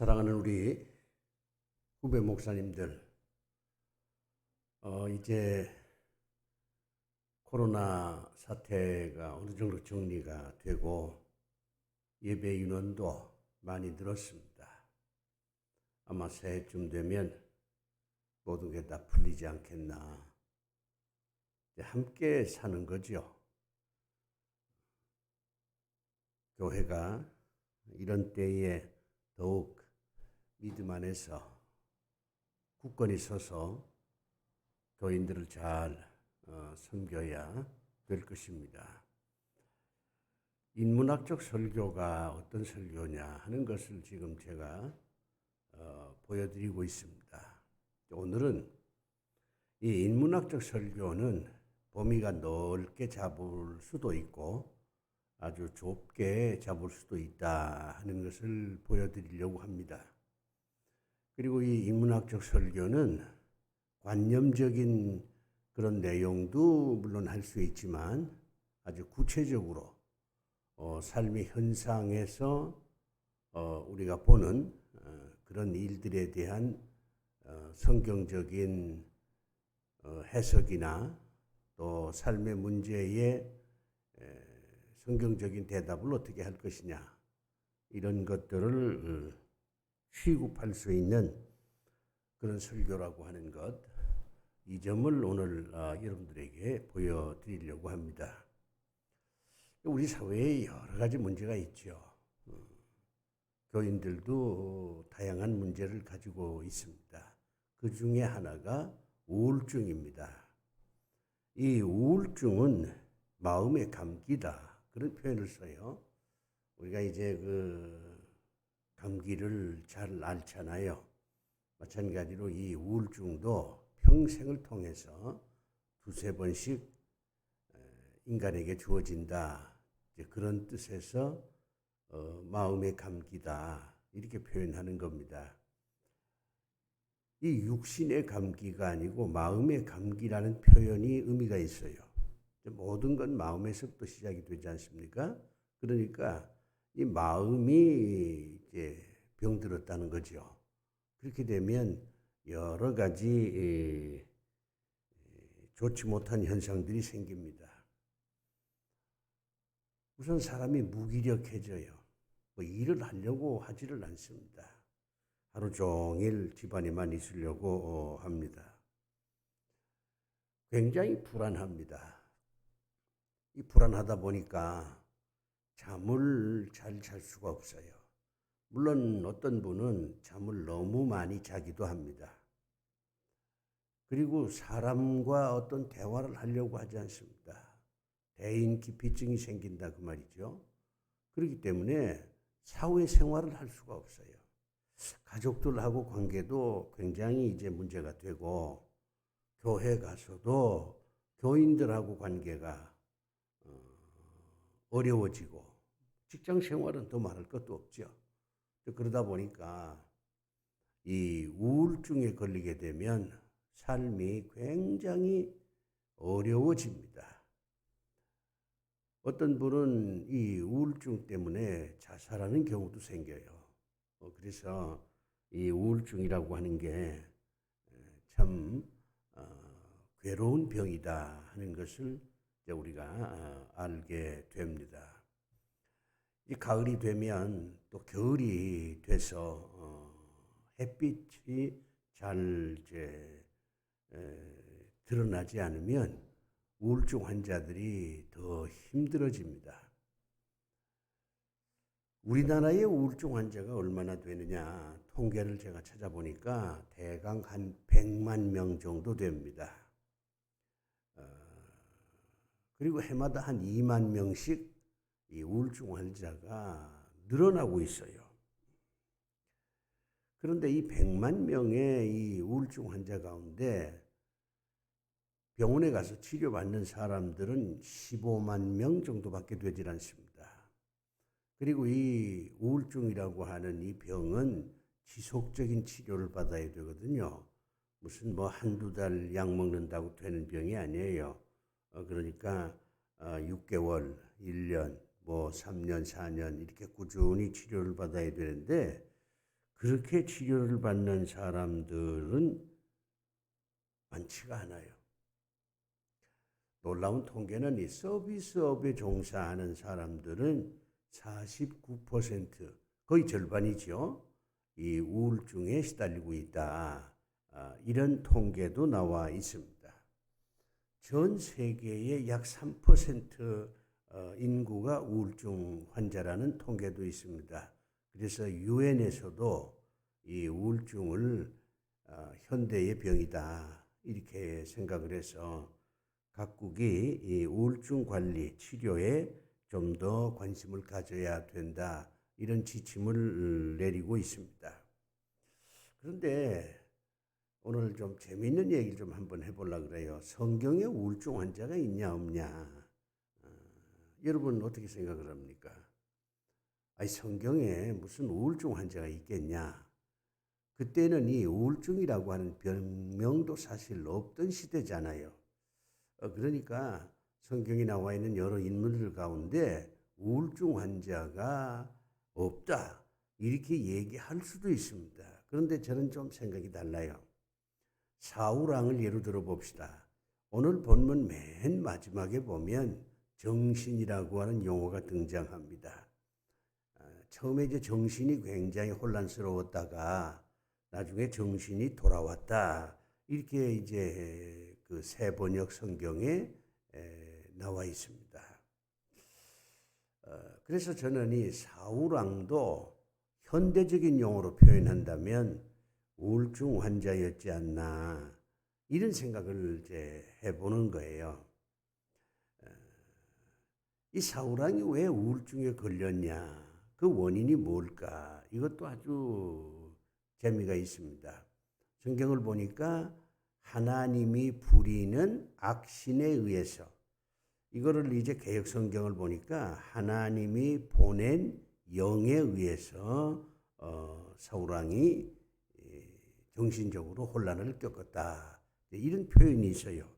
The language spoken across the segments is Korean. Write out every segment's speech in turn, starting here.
사랑하는 우리 후배 목사님들, 이제 코로나 사태가 어느 정도 정리가 되고 예배 인원도 많이 늘었습니다. 아마 새해쯤 되면 모든 게 다 풀리지 않겠나. 이제 함께 사는 거죠. 교회가 이런 때에 더욱 믿음 안에서 굳건히 서서 교인들을 잘 섬겨야 될 것입니다. 인문학적 설교가 어떤 설교냐 하는 것을 지금 제가 보여드리고 있습니다. 오늘은 이 인문학적 설교는 범위가 넓게 잡을 수도 있고 아주 좁게 잡을 수도 있다 하는 것을 보여드리려고 합니다. 그리고 이 인문학적 설교는 관념적인 그런 내용도 물론 할 수 있지만 아주 구체적으로 삶의 현상에서 우리가 보는 그런 일들에 대한 성경적인 해석이나 또 삶의 문제에 성경적인 대답을 어떻게 할 것이냐 이런 것들을 취급할 수 있는 그런 설교라고 하는 것, 이 점을 오늘 여러분들에게 보여드리려고 합니다. 우리 사회에 여러 가지 문제가 있죠. 교인들도 다양한 문제를 가지고 있습니다. 그 중에 하나가 우울증입니다. 이 우울증은 마음의 감기다. 그런 표현을 써요. 우리가 이제 감기를 잘 앓잖아요. 마찬가지로 이 우울증도 평생을 통해서 두세 번씩 인간에게 주어진다. 이제 그런 뜻에서 마음의 감기다. 이렇게 표현하는 겁니다. 이 육신의 감기가 아니고 마음의 감기라는 표현이 의미가 있어요. 모든 건 마음에서부터 시작이 되지 않습니까? 그러니까 이 마음이 이제 병들었다는 거죠. 그렇게 되면 여러 가지 좋지 못한 현상들이 생깁니다. 우선 사람이 무기력해져요. 뭐 일을 하려고 하지를 않습니다. 하루 종일 집안에만 있으려고 합니다. 굉장히 불안합니다. 이 불안하다 보니까 잠을 잘 잘 수가 없어요. 물론 어떤 분은 잠을 너무 많이 자기도 합니다. 그리고 사람과 어떤 대화를 하려고 하지 않습니다. 대인 기피증이 생긴다 그 말이죠. 그렇기 때문에 사회생활을 할 수가 없어요. 가족들하고 관계도 굉장히 이제 문제가 되고 교회 가서도 교인들하고 관계가 어려워지고 직장 생활은 더 말할 것도 없죠. 그러다 보니까 이 우울증에 걸리게 되면 삶이 굉장히 어려워집니다. 어떤 분은 이 우울증 때문에 자살하는 경우도 생겨요. 그래서 이 우울증이라고 하는 게 참 괴로운 병이다 하는 것을 우리가 알게 됩니다. 이 가을이 되면 또 겨울이 돼서 햇빛이 잘 이제 드러나지 않으면 우울증 환자들이 더 힘들어집니다. 우리나라의 우울증 환자가 얼마나 되느냐 통계를 제가 찾아보니까 대강 한 100만 명 정도 됩니다. 그리고 해마다 한 2만 명씩 이 우울증 환자가 늘어나고 있어요. 그런데 이 100만 명의 이 우울증 환자 가운데 병원에 가서 치료받는 사람들은 15만 명 정도밖에 되질 않습니다. 그리고 이 우울증이라고 하는 이 병은 지속적인 치료를 받아야 되거든요. 무슨 뭐 한두 달 약 먹는다고 되는 병이 아니에요. 그러니까 6개월, 1년, 뭐 3년, 4년 이렇게 꾸준히 치료를 받아야 되는데 그렇게 치료를 받는 사람들은 많지가 않아요. 놀라운 통계는 이 서비스업에 종사하는 사람들은 49%, 거의 절반이죠. 이 우울증에 시달리고 있다. 이런 통계도 나와 있습니다. 전 세계의 약 3% 인구가 우울증 환자라는 통계도 있습니다. 그래서 유엔에서도 이 우울증을 현대의 병이다 이렇게 생각을 해서 각국이 이 우울증 관리, 치료에 좀 더 관심을 가져야 된다 이런 지침을 내리고 있습니다. 그런데 오늘 좀 재미있는 얘기를 좀 한번 해보려고 그래요. 성경에 우울증 환자가 있냐 없냐. 여러분 어떻게 생각을 합니까? 아니 성경에 무슨 우울증 환자가 있겠냐. 그때는 이 우울증이라고 하는 병명도 사실 없던 시대잖아요. 그러니까 성경에 나와 있는 여러 인물들 가운데 우울증 환자가 없다 이렇게 얘기할 수도 있습니다. 그런데 저는 좀 생각이 달라요. 사울왕을 예로 들어 봅시다. 오늘 본문 맨 마지막에 보면 정신이라고 하는 용어가 등장합니다. 처음에 이제 정신이 굉장히 혼란스러웠다가 나중에 정신이 돌아왔다. 이렇게 이제 그 새 번역 성경에 나와 있습니다. 그래서 저는 이 사울왕도 현대적인 용어로 표현한다면 우울증 환자였지 않나 이런 생각을 이제 해보는 거예요. 이 사울왕이 왜 우울증에 걸렸냐? 그 원인이 뭘까? 이것도 아주 재미가 있습니다. 성경을 보니까 하나님이 부리는 악신에 의해서 이거를 이제 개역 성경을 보니까 하나님이 보낸 영에 의해서 사울왕이 정신적으로 혼란을 겪었다. 이런 표현이 있어요.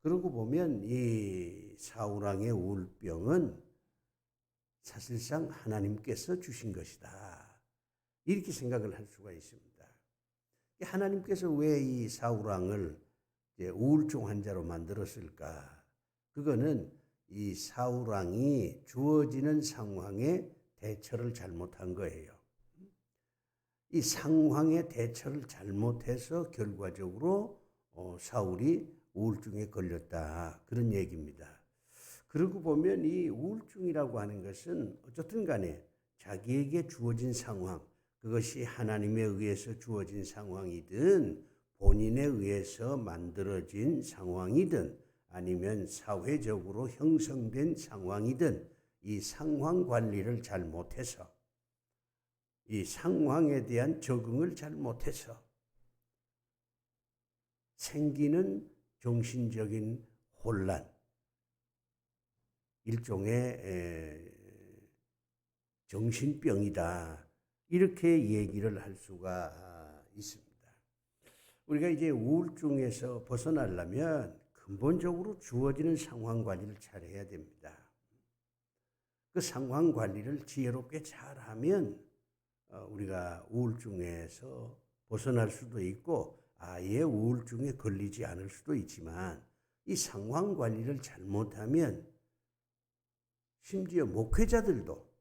그러고 보면 이 사울왕의 우울병은 사실상 하나님께서 주신 것이다. 이렇게 생각을 할 수가 있습니다. 하나님께서 왜 이 사울왕을 우울증 환자로 만들었을까? 그거는 이 사울왕이 주어지는 상황에 대처를 잘못한 거예요. 이 상황에 대처를 잘못해서 결과적으로 사울이 우울증에 걸렸다. 그런 얘기입니다. 그러고 보면 이 우울증이라고 하는 것은 어쨌든 간에 자기에게 주어진 상황, 그것이 하나님에 의해서 주어진 상황이든 본인에 의해서 만들어진 상황이든 아니면 사회적으로 형성된 상황이든 이 상황 관리를 잘못해서 이 상황에 대한 적응을 잘못해서 생기는 정신적인 혼란, 일종의 정신병이다. 이렇게 얘기를 할 수가 있습니다. 우리가 이제 우울증에서 벗어나려면 근본적으로 주어지는 상황 관리를 잘해야 됩니다. 그 상황 관리를 지혜롭게 잘하면 우리가 우울증에서 벗어날 수도 있고 아예 우울증에 걸리지 않을 수도 있지만 이 상황 관리를 잘못하면 심지어 목회자들도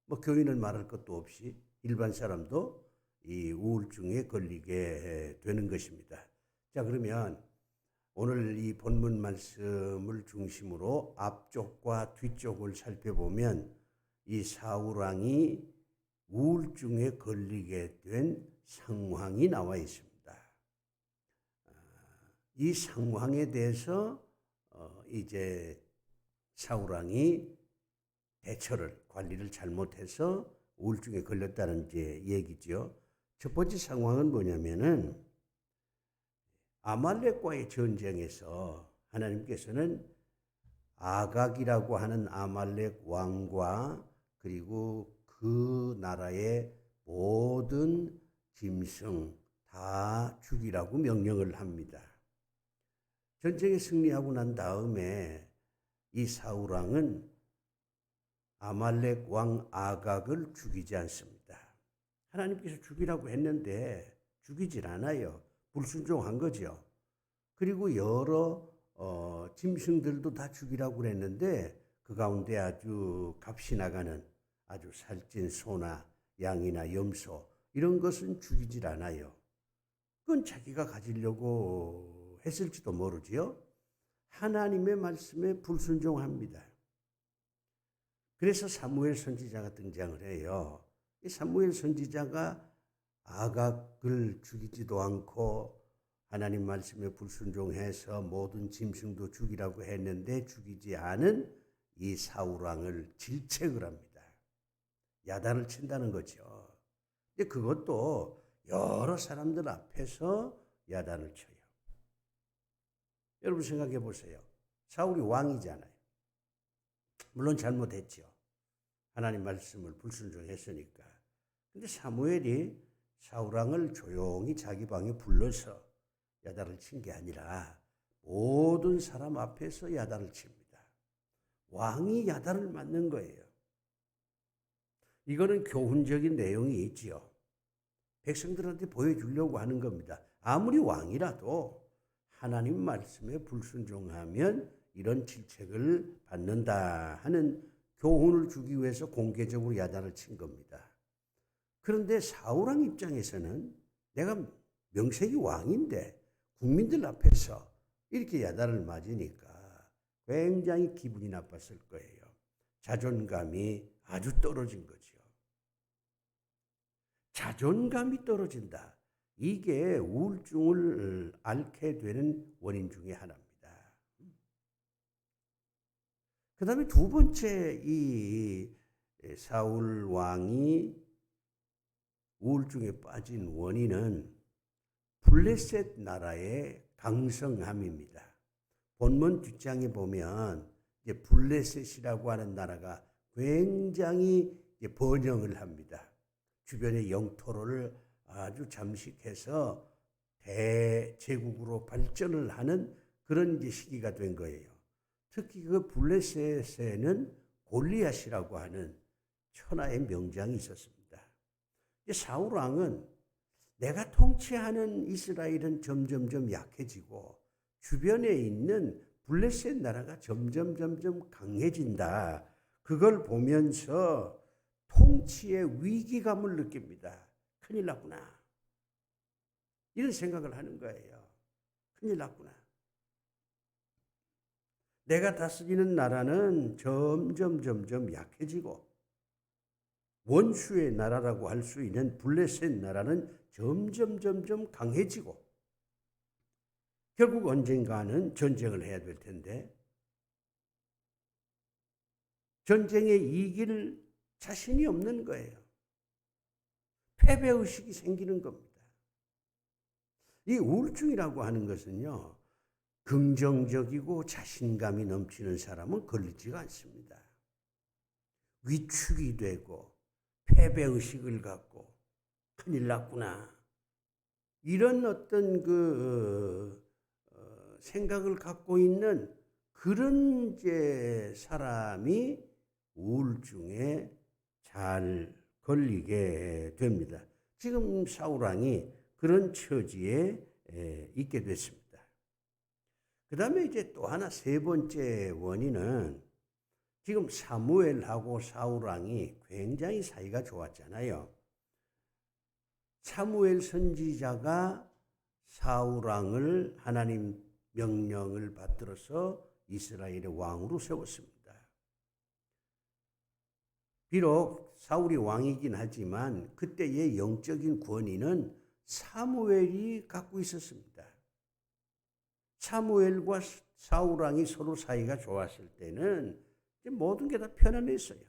뭐 교인을 말할 것도 없이 일반 사람도 이 우울증에 걸리게 되는 것입니다. 자, 그러면 오늘 이 본문 말씀을 중심으로 앞쪽과 뒤쪽을 살펴보면 이 사울왕이 우울증에 걸리게 된 상황이 나와 있습니다. 이 상황에 대해서 이제 사울왕이 대처를 관리를 잘못해서 우울증에 걸렸다는 이제 얘기죠. 첫 번째 상황은 뭐냐면은 아말렉과의 전쟁에서 하나님께서는 아각이라고 하는 아말렉 왕과 그리고 그 나라의 모든 짐승 다 죽이라고 명령을 합니다. 전쟁에 승리하고 난 다음에 이 사울왕은 아말렉 왕 아각을 죽이지 않습니다. 하나님께서 죽이라고 했는데 죽이질 않아요. 불순종한 거죠. 그리고 여러 짐승들도 다 죽이라고 그랬는데 그 가운데 아주 값이 나가는 아주 살찐 소나 양이나 염소 이런 것은 죽이질 않아요. 그건 자기가 가지려고 했을지도 모르지요. 하나님의 말씀에 불순종합니다. 그래서 사무엘 선지자가 등장을 해요. 이 사무엘 선지자가 아각을 죽이지도 않고 하나님 말씀에 불순종해서 모든 짐승도 죽이라고 했는데 죽이지 않은 이 사울 왕을 질책을 합니다. 야단을 친다는 거죠. 근데 그것도 여러 사람들 앞에서 야단을 쳐요. 여러분 생각해 보세요. 사울이 왕이잖아요. 물론 잘못했죠. 하나님 말씀을 불순종했으니까. 근데 사무엘이 사울 왕을 조용히 자기 방에 불러서 야단을 친 게 아니라 모든 사람 앞에서 야단을 칩니다. 왕이 야단을 맞는 거예요. 이거는 교훈적인 내용이 있지요. 백성들한테 보여주려고 하는 겁니다. 아무리 왕이라도 하나님 말씀에 불순종하면 이런 질책을 받는다 하는 교훈을 주기 위해서 공개적으로 야단을 친 겁니다. 그런데 사울왕 입장에서는 내가 명색이 왕인데 국민들 앞에서 이렇게 야단을 맞으니까 굉장히 기분이 나빴을 거예요. 자존감이 아주 떨어진 거죠. 자존감이 떨어진다. 이게 우울증을 앓게 되는 원인 중에 하나입니다. 그 다음에 두 번째 이 사울 왕이 우울증에 빠진 원인은 블레셋 나라의 강성함입니다. 본문 뒷장에 보면 이제 블레셋이라고 하는 나라가 굉장히 번영을 합니다. 주변의 영토를 아주 잠식해서 대제국으로 발전을 하는 그런 이제 시기가 된 거예요. 특히 그 블레셋에는 골리앗이라고 하는 천하의 명장이 있었습니다. 사울 왕은 내가 통치하는 이스라엘은 점점점 약해지고 주변에 있는 블레셋 나라가 점점 강해진다. 그걸 보면서 통치의 위기감을 느낍니다. 큰일 났구나. 이런 생각을 하는 거예요. 큰일 났구나. 내가 다스리는 나라는 점점 약해지고 원수의 나라라고 할 수 있는 블레셋 나라는 점점 강해지고 결국 언젠가는 전쟁을 해야 될 텐데 전쟁에 이길 자신이 없는 거예요. 패배의식이 생기는 겁니다. 이 우울증이라고 하는 것은요, 긍정적이고 자신감이 넘치는 사람은 걸리지가 않습니다. 위축이 되고 패배의식을 갖고 큰일 났구나. 이런 어떤 생각을 갖고 있는 그런 이제 사람이 우울증에 잘 걸리게 됩니다. 지금 사울 왕이 그런 처지에 있게 됐습니다. 그 다음에 이제 또 하나 세 번째 원인은 지금 사무엘하고 사울 왕이 굉장히 사이가 좋았잖아요. 사무엘 선지자가 사울 왕을 하나님 명령을 받들어서 이스라엘의 왕으로 세웠습니다. 비록 사울이 왕이긴 하지만 그때의 영적인 권위는 사무엘이 갖고 있었습니다. 사무엘과 사울 왕이 서로 사이가 좋았을 때는 모든 게 다 편안했어요.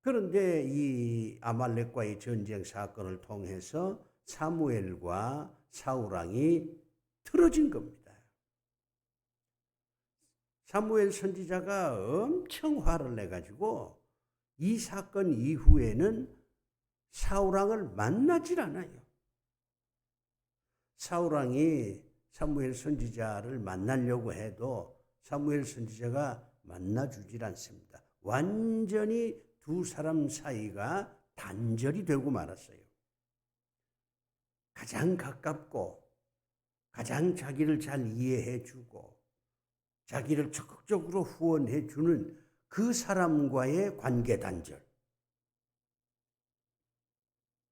그런데 이 아말렉과의 전쟁 사건을 통해서 사무엘과 사울 왕이 틀어진 겁니다. 사무엘 선지자가 엄청 화를 내가지고 이 사건 이후에는 사울 왕을 만나질 않아요. 사울 왕이 사무엘 선지자를 만나려고 해도 사무엘 선지자가 만나주질 않습니다. 완전히 두 사람 사이가 단절이 되고 말았어요. 가장 가깝고 가장 자기를 잘 이해해 주고 자기를 적극적으로 후원해 주는 그 사람과의 관계 단절.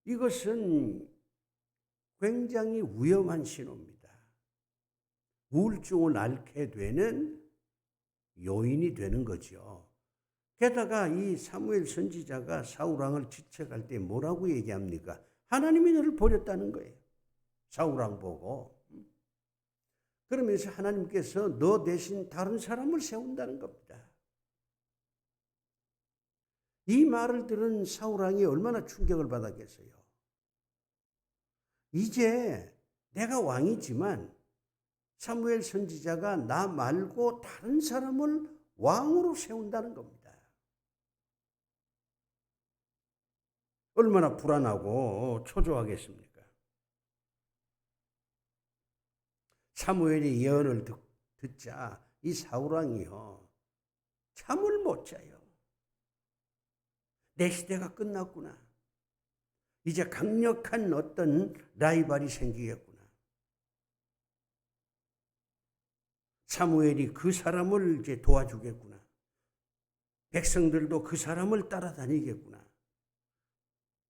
이것은 굉장히 위험한 신호입니다. 우울증을 앓게 되는 요인이 되는 거죠. 게다가 이 사무엘 선지자가 사울왕을 지책할 때 뭐라고 얘기합니까? 하나님이 너를 버렸다는 거예요. 사울왕 보고. 그러면서 하나님께서 너 대신 다른 사람을 세운다는 겁니다. 이 말을 들은 사울왕이 얼마나 충격을 받았겠어요. 이제 내가 왕이지만 사무엘 선지자가 나 말고 다른 사람을 왕으로 세운다는 겁니다. 얼마나 불안하고 초조하겠습니까? 사무엘이 예언을 듣자 이 사울왕이요 잠을 못 자요. 내 시대가 끝났구나. 이제 강력한 어떤 라이벌이 생기겠구나. 사무엘이 그 사람을 이제 도와주겠구나. 백성들도 그 사람을 따라다니겠구나.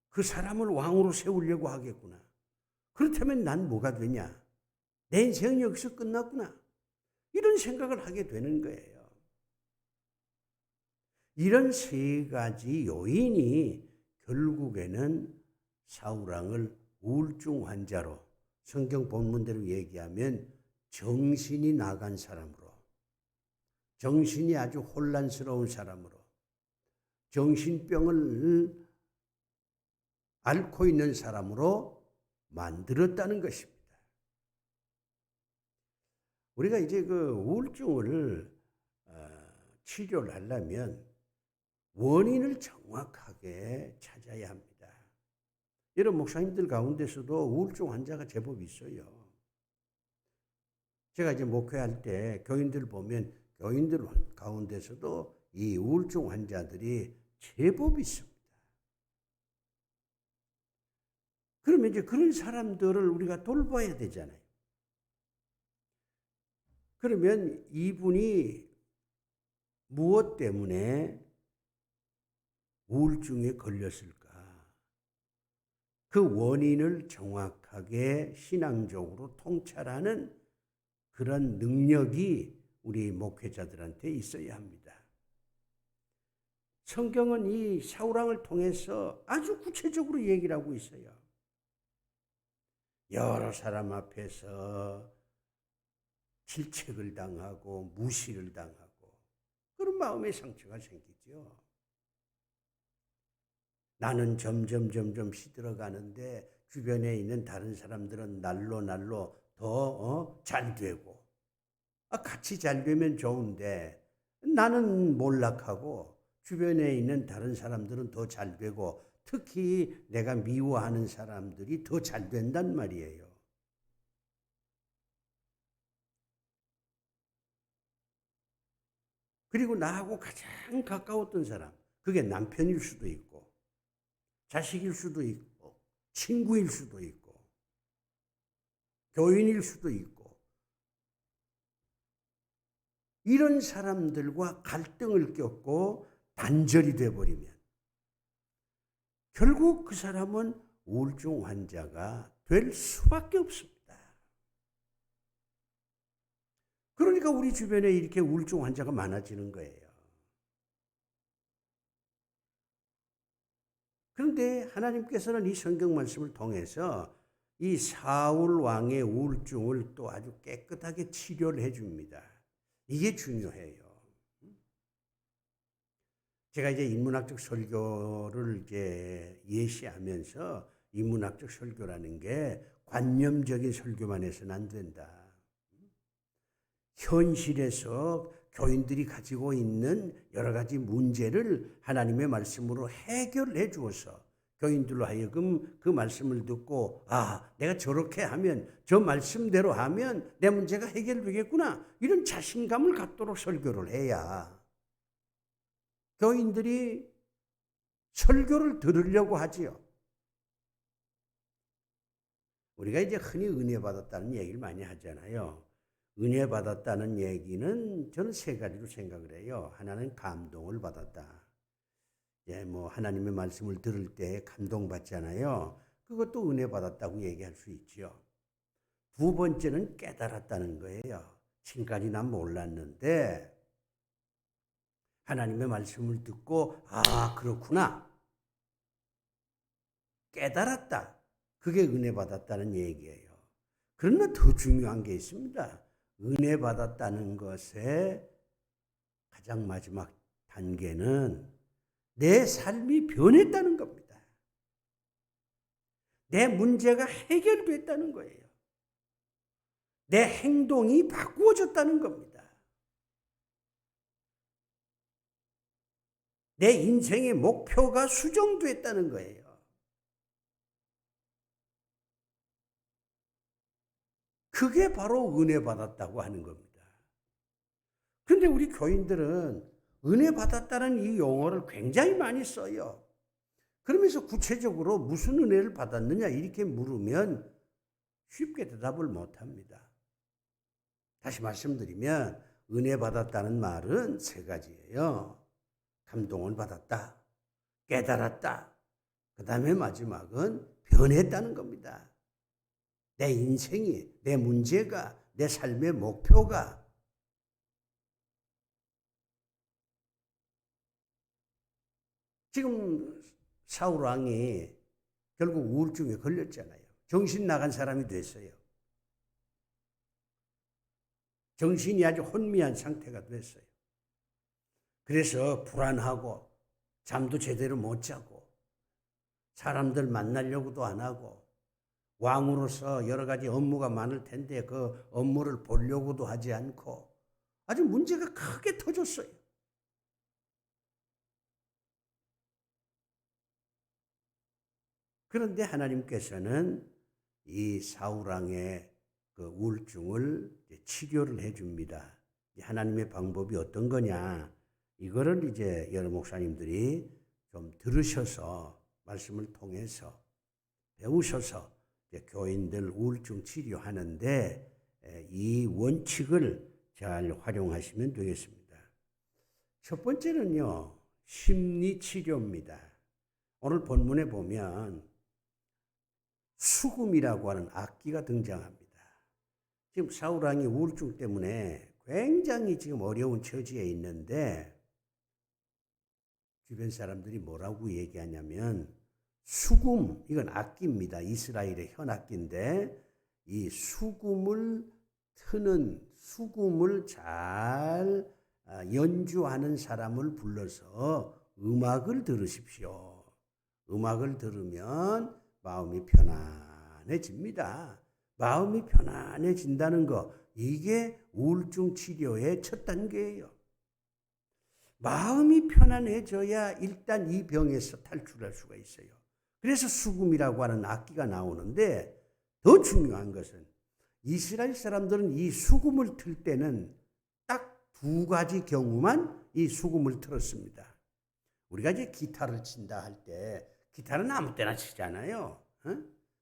그 사람을 왕으로 세우려고 하겠구나. 그렇다면 난 뭐가 되냐? 내 인생은 여기서 끝났구나. 이런 생각을 하게 되는 거예요. 이런 세 가지 요인이 결국에는 사울왕을 우울증 환자로, 성경 본문대로 얘기하면 정신이 나간 사람으로, 정신이 아주 혼란스러운 사람으로, 정신병을 앓고 있는 사람으로 만들었다는 것입니다. 우리가 이제 그 우울증을 치료를 하려면 원인을 정확하게 찾아야 합니다. 여러분 목사님들 가운데서도 우울증 환자가 제법 있어요. 제가 이제 목회할 때 교인들 보면 교인들 가운데서도 이 우울증 환자들이 제법 있습니다. 그러면 이제 그런 사람들을 우리가 돌봐야 되잖아요. 그러면 이분이 무엇 때문에 우울증에 걸렸을까? 그 원인을 정확하게 신앙적으로 통찰하는 그런 능력이 우리 목회자들한테 있어야 합니다. 성경은 이 사울왕을 통해서 아주 구체적으로 얘기를 하고 있어요. 여러 사람 앞에서 질책을 당하고 무시를 당하고 그런 마음의 상처가 생기죠. 나는 점점 시들어가는데 주변에 있는 다른 사람들은 날로 더 잘 되고 같이 잘 되면 좋은데 나는 몰락하고 주변에 있는 다른 사람들은 더 잘 되고 특히 내가 미워하는 사람들이 더 잘 된단 말이에요. 그리고 나하고 가장 가까웠던 사람, 그게 남편일 수도 있고 자식일 수도 있고 친구일 수도 있고 교인일 수도 있고 이런 사람들과 갈등을 겪고 단절이 돼버리면 결국 그 사람은 우울증 환자가 될 수밖에 없습니다. 그러니까 우리 주변에 이렇게 우울증 환자가 많아지는 거예요. 그런데 하나님께서는 이 성경 말씀을 통해서 이 사울 왕의 우울증을 또 아주 깨끗하게 치료를 해줍니다. 이게 중요해요. 제가 이제 인문학적 설교를 이제 예시하면서 인문학적 설교라는 게 관념적인 설교만 해서는 안 된다. 현실에서 교인들이 가지고 있는 여러 가지 문제를 하나님의 말씀으로 해결해 주어서 교인들로 하여금 그 말씀을 듣고 내가 저렇게 하면 저 말씀대로 하면 내 문제가 해결되겠구나 이런 자신감을 갖도록 설교를 해야 교인들이 설교를 들으려고 하지요. 우리가 이제 흔히 은혜 받았다는 얘기를 많이 하잖아요. 은혜 받았다는 얘기는 저는 세 가지로 생각을 해요. 하나는 감동을 받았다. 예, 뭐 하나님의 말씀을 들을 때 감동받잖아요. 그것도 은혜 받았다고 얘기할 수 있죠. 두 번째는 깨달았다는 거예요. 지금까지 난 몰랐는데 하나님의 말씀을 듣고 아 그렇구나 깨달았다. 그게 은혜 받았다는 얘기예요. 그러나 더 중요한 게 있습니다. 은혜 받았다는 것의 가장 마지막 단계는 내 삶이 변했다는 겁니다. 내 문제가 해결됐다는 거예요. 내 행동이 바꾸어졌다는 겁니다. 내 인생의 목표가 수정됐다는 거예요. 그게 바로 은혜 받았다고 하는 겁니다. 그런데 우리 교인들은 은혜 받았다는 이 용어를 굉장히 많이 써요. 그러면서 구체적으로 무슨 은혜를 받았느냐 이렇게 물으면 쉽게 대답을 못합니다. 다시 말씀드리면 은혜 받았다는 말은 세 가지예요. 감동을 받았다, 깨달았다, 그 다음에 마지막은 변했다는 겁니다. 내 인생이, 내 문제가, 내 삶의 목표가 지금 사울 왕이 결국 우울증에 걸렸잖아요. 정신 나간 사람이 됐어요. 정신이 아주 혼미한 상태가 됐어요. 그래서 불안하고 잠도 제대로 못 자고 사람들 만나려고도 안 하고 왕으로서 여러 가지 업무가 많을 텐데 그 업무를 보려고도 하지 않고 아주 문제가 크게 터졌어요. 그런데 하나님께서는 이 사울왕의 그 우울증을 치료를 해줍니다. 하나님의 방법이 어떤 거냐? 이거를 이제 여러 목사님들이 좀 들으셔서 말씀을 통해서 배우셔서 교인들 우울증 치료하는데 이 원칙을 잘 활용하시면 되겠습니다. 첫 번째는요, 심리 치료입니다. 오늘 본문에 보면 수금이라고 하는 악기가 등장합니다. 지금 사울왕이 우울증 때문에 굉장히 지금 어려운 처지에 있는데 주변 사람들이 뭐라고 얘기하냐면 수금, 이건 악기입니다. 이스라엘의 현악기인데 이 수금을 트는, 수금을 잘 연주하는 사람을 불러서 음악을 들으십시오. 음악을 들으면 마음이 편안해집니다. 마음이 편안해진다는 거, 이게 우울증 치료의 첫 단계예요. 마음이 편안해져야 일단 이 병에서 탈출할 수가 있어요. 그래서 수금이라고 하는 악기가 나오는데 더 중요한 것은 이스라엘 사람들은 이 수금을 틀 때는 딱 두 가지 경우만 이 수금을 틀었습니다. 우리가 이제 기타를 친다 할 때 기타는 아무 때나 치잖아요.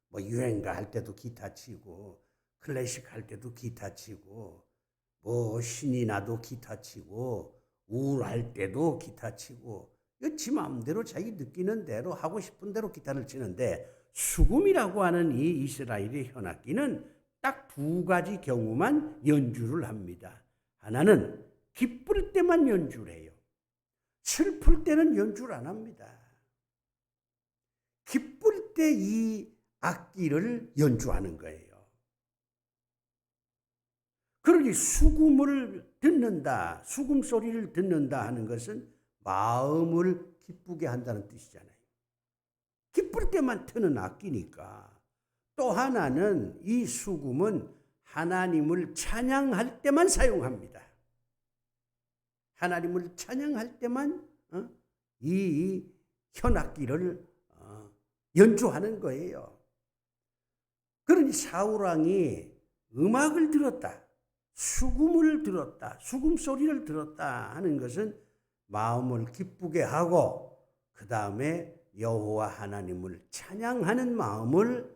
뭐 유행가 할 때도 기타 치고 클래식 할 때도 기타 치고 뭐 신이 나도 기타 치고 우울할 때도 기타 치고 지 마음대로 자기 느끼는 대로 하고 싶은 대로 기타를 치는데 수금이라고 하는 이 이스라엘의 현악기는 딱 두 가지 경우만 연주를 합니다. 하나는 기쁠 때만 연주를 해요. 슬플 때는 연주를 안 합니다. 기쁠 때 이 악기를 연주하는 거예요. 그러니 수금을 듣는다, 수금 소리를 듣는다 하는 것은 마음을 기쁘게 한다는 뜻이잖아요. 기쁠 때만 트는 악기니까. 또 하나는 이 수금은 하나님을 찬양할 때만 사용합니다. 하나님을 찬양할 때만 이 현악기를 연주하는 거예요. 그러니 사울왕이 음악을 들었다, 수금을 들었다, 수금 소리를 들었다 하는 것은 마음을 기쁘게 하고 그 다음에 여호와 하나님을 찬양하는 마음을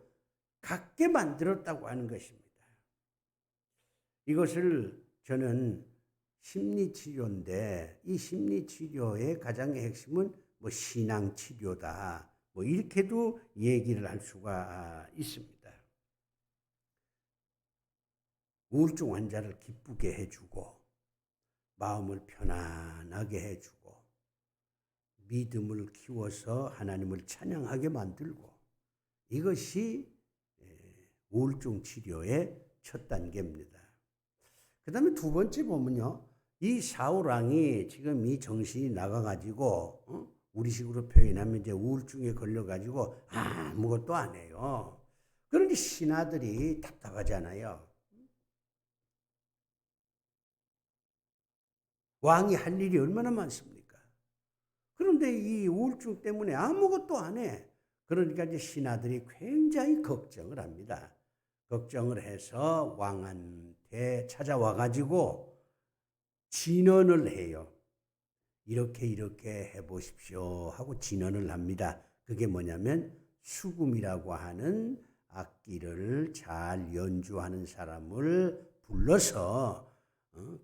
갖게 만들었다고 하는 것입니다. 이것을 저는 심리치료인데 이 심리치료의 가장 핵심은 뭐 신앙치료다. 뭐 이렇게도 얘기를 할 수가 있습니다. 우울증 환자를 기쁘게 해주고 마음을 편안하게 해주고 믿음을 키워서 하나님을 찬양하게 만들고 이것이 우울증 치료의 첫 단계입니다. 그 다음에 두 번째 보면요. 이 사울왕이 지금 이 정신이 나가가지고 우리식으로 표현하면 이제 우울증에 걸려가지고 아무것도 안 해요. 그런데 신하들이 답답하잖아요. 왕이 할 일이 얼마나 많습니까? 그런데 이 우울증 때문에 아무것도 안 해. 그러니까 이제 신하들이 굉장히 걱정을 합니다. 걱정을 해서 왕한테 찾아와가지고 진언을 해요. 이렇게 해보십시오 하고 진언을 합니다. 그게 뭐냐면 수금이라고 하는 악기를 잘 연주하는 사람을 불러서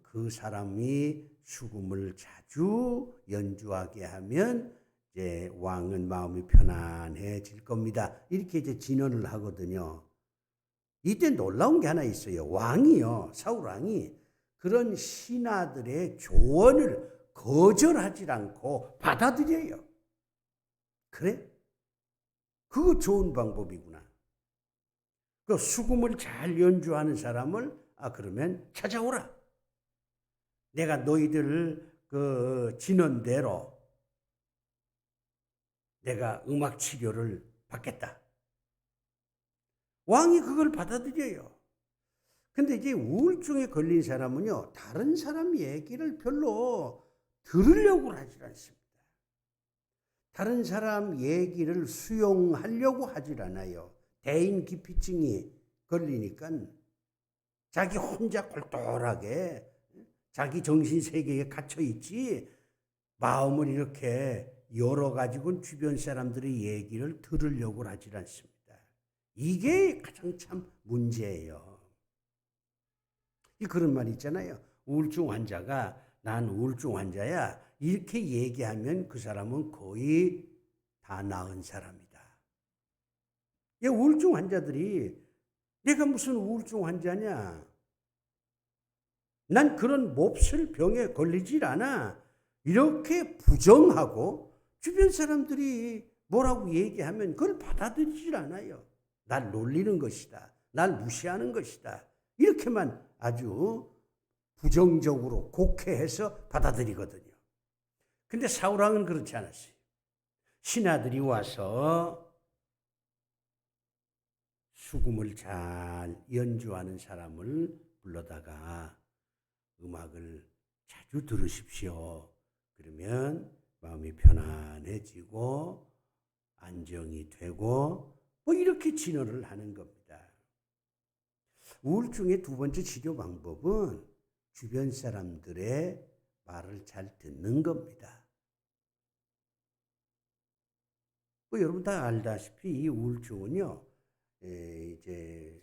그 사람이 수금을 자주 연주하게 하면 이제 왕은 마음이 편안해질 겁니다. 이렇게 이제 진언을 하거든요. 이때 놀라운 게 하나 있어요. 왕이요, 사울 왕이 그런 신하들의 조언을 거절하지 않고 받아들여요. 그래? 그거 좋은 방법이구나. 그 수금을 잘 연주하는 사람을 그러면 찾아오라. 내가 너희들 그 진언대로 내가 음악 치료를 받겠다. 왕이 그걸 받아들여요. 근데 이제 우울증에 걸린 사람은요, 다른 사람 얘기를 별로 들으려고 하질 않습니다. 다른 사람 얘기를 수용하려고 하질 않아요. 대인기피증이 걸리니까 자기 혼자 꼴똘하게 자기 정신세계에 갇혀있지 마음을 이렇게 열어가지고는 주변 사람들의 얘기를 들으려고 하질 않습니다. 이게 가장 참 문제예요. 그런 말 있잖아요. 우울증 환자가 난 우울증 환자야 이렇게 얘기하면 그 사람은 거의 다 나은 사람이다. 우울증 환자들이 내가 무슨 우울증 환자냐? 난 그런 몹쓸 병에 걸리질 않아. 이렇게 부정하고 주변 사람들이 뭐라고 얘기하면 그걸 받아들이질 않아요. 날 놀리는 것이다. 날 무시하는 것이다. 이렇게만 아주 부정적으로 곡해해서 받아들이거든요. 근데 사울왕은 그렇지 않았어요. 신하들이 와서 수금을 잘 연주하는 사람을 불러다가 음악을 자주 들으십시오. 그러면 마음이 편안해지고 안정이 되고 뭐 이렇게 진언을 하는 겁니다. 우울증의 두 번째 치료 방법은 주변 사람들의 말을 잘 듣는 겁니다. 뭐 여러분 다 알다시피 이 우울증은요, 이제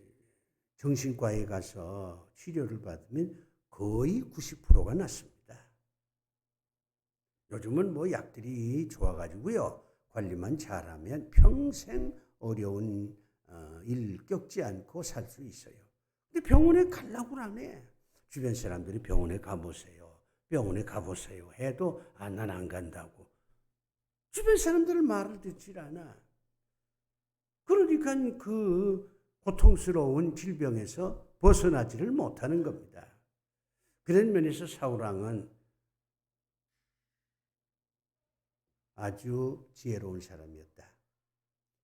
정신과에 가서 치료를 받으면 거의 90%가 낫습니다. 요즘은 뭐 약들이 좋아가지고요, 관리만 잘하면 평생 어려운 일 겪지 않고 살 수 있어요. 근데 병원에 가려고 안 해. 주변 사람들이 병원에 가보세요. 병원에 가보세요. 해도 난 안 간다고. 주변 사람들 말을 듣질 않아. 그러니까 그 고통스러운 질병에서 벗어나지를 못하는 겁니다. 그런 면에서 사울왕은 아주 지혜로운 사람이었다.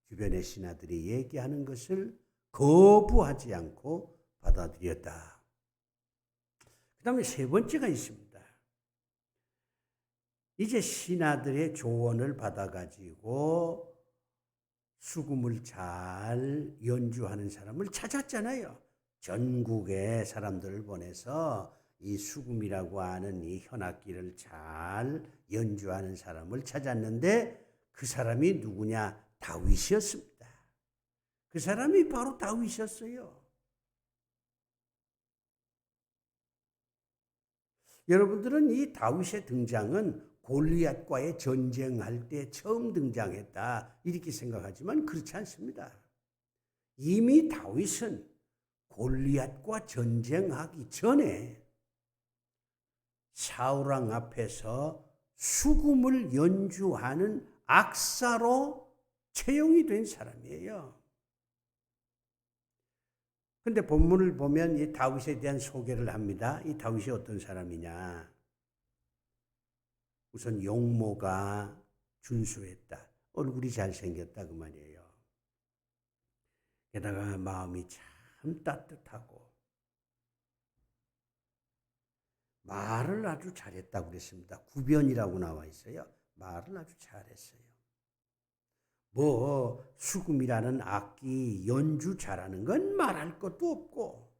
주변의 신하들이 얘기하는 것을 거부하지 않고 받아들였다. 그 다음에 세 번째가 있습니다. 이제 신하들의 조언을 받아가지고 수금을 잘 연주하는 사람을 찾았잖아요. 전국의 사람들을 보내서 이 수금이라고 하는 이 현악기를 잘 연주하는 사람을 찾았는데 그 사람이 누구냐? 다윗이었습니다. 그 사람이 바로 다윗이었어요. 여러분들은 이 다윗의 등장은 골리앗과의 전쟁할 때 처음 등장했다 이렇게 생각하지만 그렇지 않습니다. 이미 다윗은 골리앗과 전쟁하기 전에 사울왕 앞에서 수금을 연주하는 악사로 채용이 된 사람이에요. 근데 본문을 보면 이 다윗에 대한 소개를 합니다. 이 다윗이 어떤 사람이냐? 우선 용모가 준수했다. 얼굴이 잘생겼다 그 말이에요. 게다가 마음이 참 따뜻하고 말을 아주 잘했다고 그랬습니다. 구변이라고 나와 있어요. 말을 아주 잘했어요. 뭐 수금이라는 악기 연주 잘하는 건 말할 것도 없고,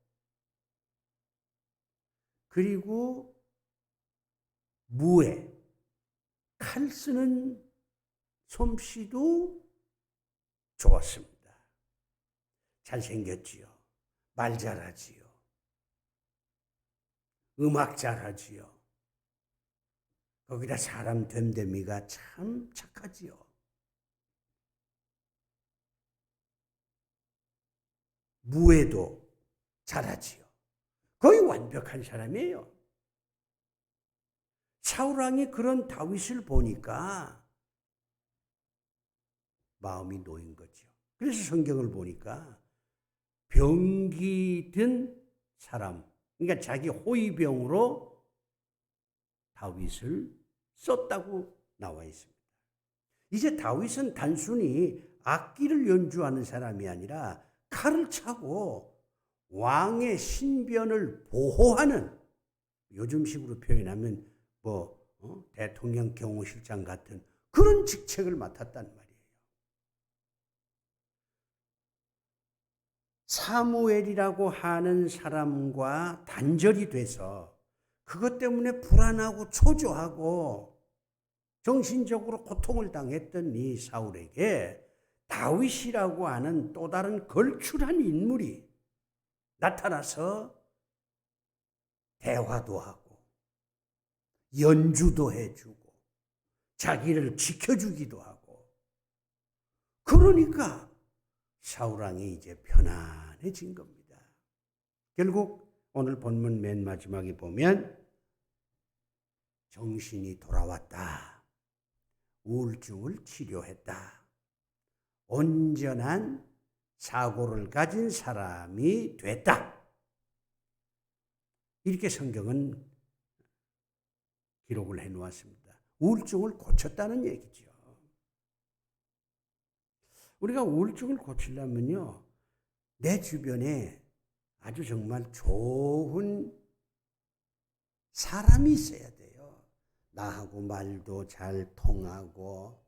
그리고 무에 칼 쓰는 솜씨도 좋았습니다. 잘생겼지요. 말 잘하지요. 음악 잘하지요. 거기다 사람 됨됨이가 참 착하지요. 무에도 잘하지요. 거의 완벽한 사람이에요. 사울왕이 그런 다윗을 보니까 마음이 놓인 거죠. 그래서 성경을 보니까 병기 든 사람, 그러니까 자기 호위병으로 다윗을 썼다고 나와 있습니다. 이제 다윗은 단순히 악기를 연주하는 사람이 아니라 칼을 차고 왕의 신변을 보호하는, 요즘식으로 표현하면 대통령 경호실장 같은 그런 직책을 맡았단 말이에요. 사무엘이라고 하는 사람과 단절이 돼서 그것 때문에 불안하고 초조하고 정신적으로 고통을 당했던 이 사울에게 다윗이라고 하는 또 다른 걸출한 인물이 나타나서 대화도 하고 연주도 해주고 자기를 지켜주기도 하고, 그러니까 사울왕이 이제 편안해진 겁니다. 결국 오늘 본문 맨 마지막에 보면 정신이 돌아왔다. 우울증을 치료했다. 온전한 사고를 가진 사람이 됐다. 이렇게 성경은 기록을 해놓았습니다. 우울증을 고쳤다는 얘기죠. 우리가 우울증을 고치려면요, 내 주변에 아주 정말 좋은 사람이 있어야 돼요. 나하고 말도 잘 통하고,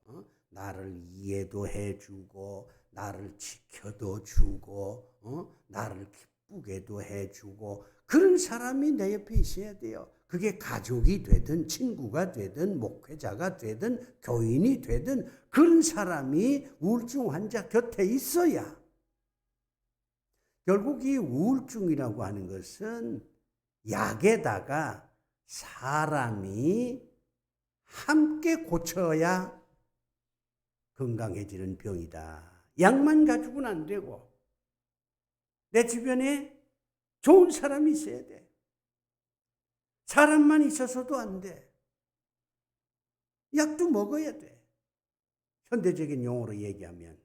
나를 이해도 해주고, 나를 지켜도 주고, 나를 기쁘게도 해주고, 그런 사람이 내 옆에 있어야 돼요. 그게 가족이 되든 친구가 되든 목회자가 되든 교인이 되든 그런 사람이 우울증 환자 곁에 있어야, 결국 이 우울증이라고 하는 것은 약에다가 사람이 함께 고쳐야 건강해지는 병이다. 약만 가지고는 안 되고 내 주변에 좋은 사람이 있어야 돼. 사람만 있어서도 안 돼. 약도 먹어야 돼. 현대적인 용어로 얘기하면.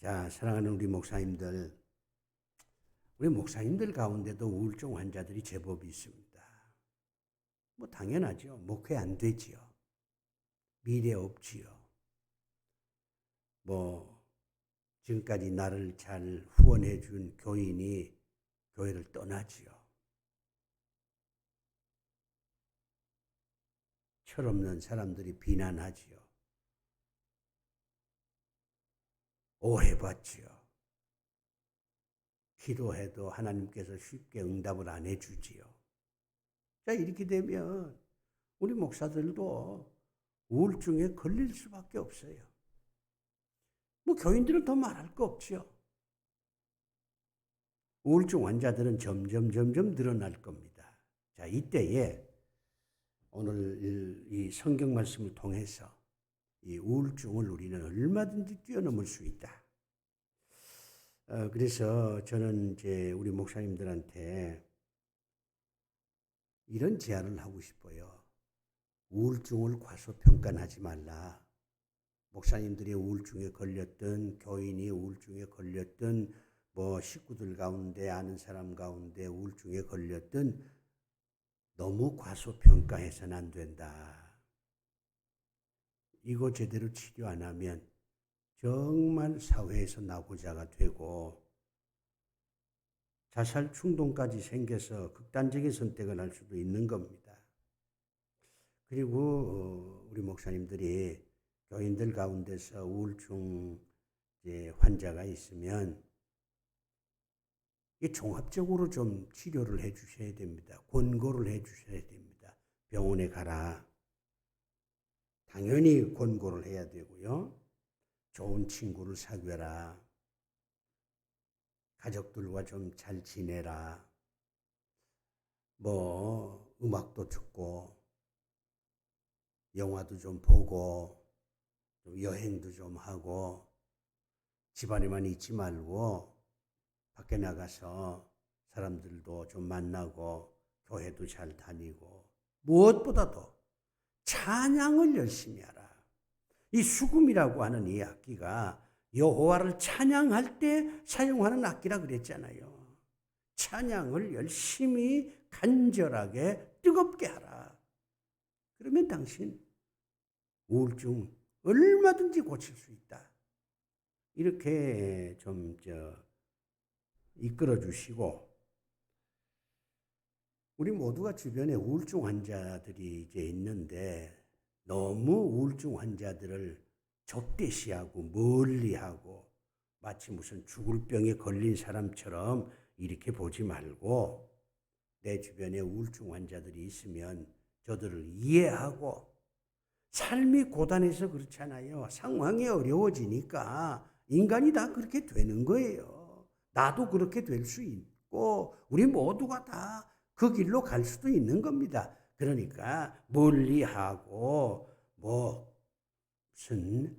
자, 사랑하는 우리 목사님들 가운데도 우울증 환자들이 제법 있습니다. 뭐 당연하죠. 목회 안 되지요. 미래 없지요. 지금까지 나를 잘 후원해 준 교인이 교회를 떠나지요. 철없는 사람들이 비난하지요. 오해받지요. 기도해도 하나님께서 쉽게 응답을 안 해주지요. 자, 이렇게 되면 우리 목사들도 우울증에 걸릴 수밖에 없어요. 뭐 교인들은 더 말할 거 없죠. 우울증 환자들은 점점 늘어날 겁니다. 자, 이때에 오늘 이 성경 말씀을 통해서 이 우울증을 우리는 얼마든지 뛰어넘을 수 있다. 그래서 저는 이제 우리 목사님들한테 이런 제안을 하고 싶어요. 우울증을 과소평가하지 말라. 목사님들이 우울증에 걸렸든 교인이 우울증에 걸렸든 뭐 식구들 가운데 아는 사람 가운데 우울증에 걸렸든 너무 과소평가해서는 안 된다. 이거 제대로 치료 안 하면 정말 사회에서 나고자가 되고 자살 충동까지 생겨서 극단적인 선택을 할 수도 있는 겁니다. 그리고 우리 목사님들이 교인들 가운데서 우울증 환자가 있으면 이 종합적으로 좀 치료를 해 주셔야 됩니다. 권고를 해 주셔야 됩니다. 병원에 가라. 당연히 권고를 해야 되고요. 좋은 친구를 사귀어라. 가족들과 좀 잘 지내라. 뭐 음악도 듣고 영화도 좀 보고 좀 여행도 좀 하고 집안에만 있지 말고 밖에 나가서 사람들도 좀 만나고 교회도 잘 다니고 무엇보다도 찬양을 열심히 하라. 이 수금이라고 하는 이 악기가 여호와를 찬양할 때 사용하는 악기라 그랬잖아요. 찬양을 열심히 간절하게 뜨겁게 하라. 그러면 당신 우울증 얼마든지 고칠 수 있다. 이렇게 좀 이끌어 주시고 우리 모두가 주변에 우울증 환자들이 이제 있는데 너무 우울증 환자들을 적대시하고 멀리하고 마치 무슨 죽을 병에 걸린 사람처럼 이렇게 보지 말고 내 주변에 우울증 환자들이 있으면 저들을 이해하고 삶이 고단해서 그렇잖아요. 상황이 어려워지니까 인간이 다 그렇게 되는 거예요. 나도 그렇게 될 수 있고 우리 모두가 다 그 길로 갈 수도 있는 겁니다. 그러니까 멀리하고 무슨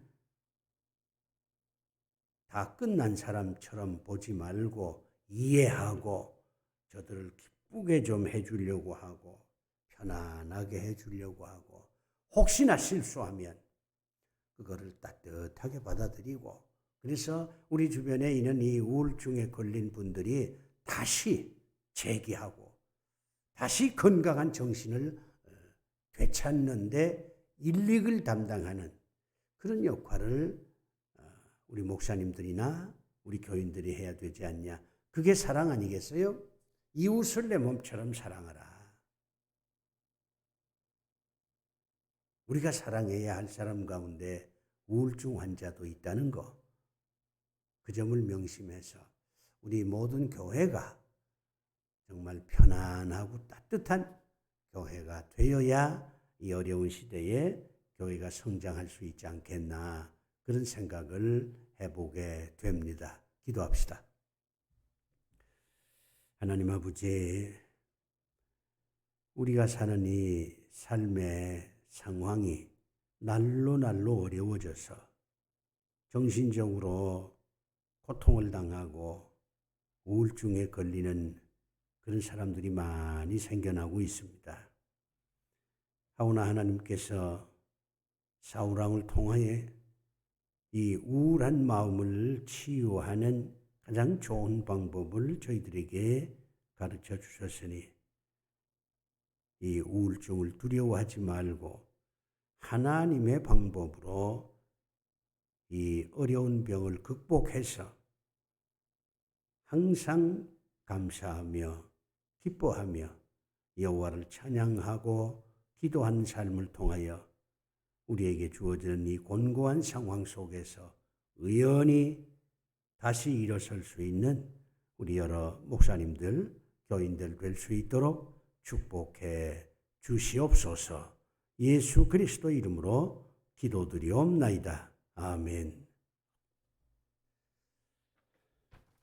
다 끝난 사람처럼 보지 말고 이해하고 저들을 기쁘게 좀 해주려고 하고 편안하게 해주려고 하고 혹시나 실수하면 그거를 따뜻하게 받아들이고 그래서 우리 주변에 있는 이 우울증에 걸린 분들이 다시 재기하고 다시 건강한 정신을 되찾는데 일릭을 담당하는 그런 역할을 우리 목사님들이나 우리 교인들이 해야 되지 않냐. 그게 사랑 아니겠어요? 이웃을 내 몸처럼 사랑하라. 우리가 사랑해야 할 사람 가운데 우울증 환자도 있다는 거. 그 점을 명심해서 우리 모든 교회가 정말 편안하고 따뜻한 교회가 되어야 이 어려운 시대에 교회가 성장할 수 있지 않겠나 그런 생각을 해보게 됩니다. 기도합시다. 하나님 아버지, 우리가 사는 이 삶의 상황이 날로 어려워져서 정신적으로 고통을 당하고 우울증에 걸리는 그런 사람들이 많이 생겨나고 있습니다. 하오나 하나님께서 사울왕을 통하여 이 우울한 마음을 치유하는 가장 좋은 방법을 저희들에게 가르쳐 주셨으니 이 우울증을 두려워하지 말고 하나님의 방법으로 이 어려운 병을 극복해서 항상 감사하며 기뻐하며 여호와를 찬양하고 기도하는 삶을 통하여 우리에게 주어지는 이 곤고한 상황 속에서 의연히 다시 일어설 수 있는 우리 여러 목사님들, 교인들 될 수 있도록 축복해 주시옵소서. 예수 그리스도 이름으로 기도드리옵나이다. 아멘.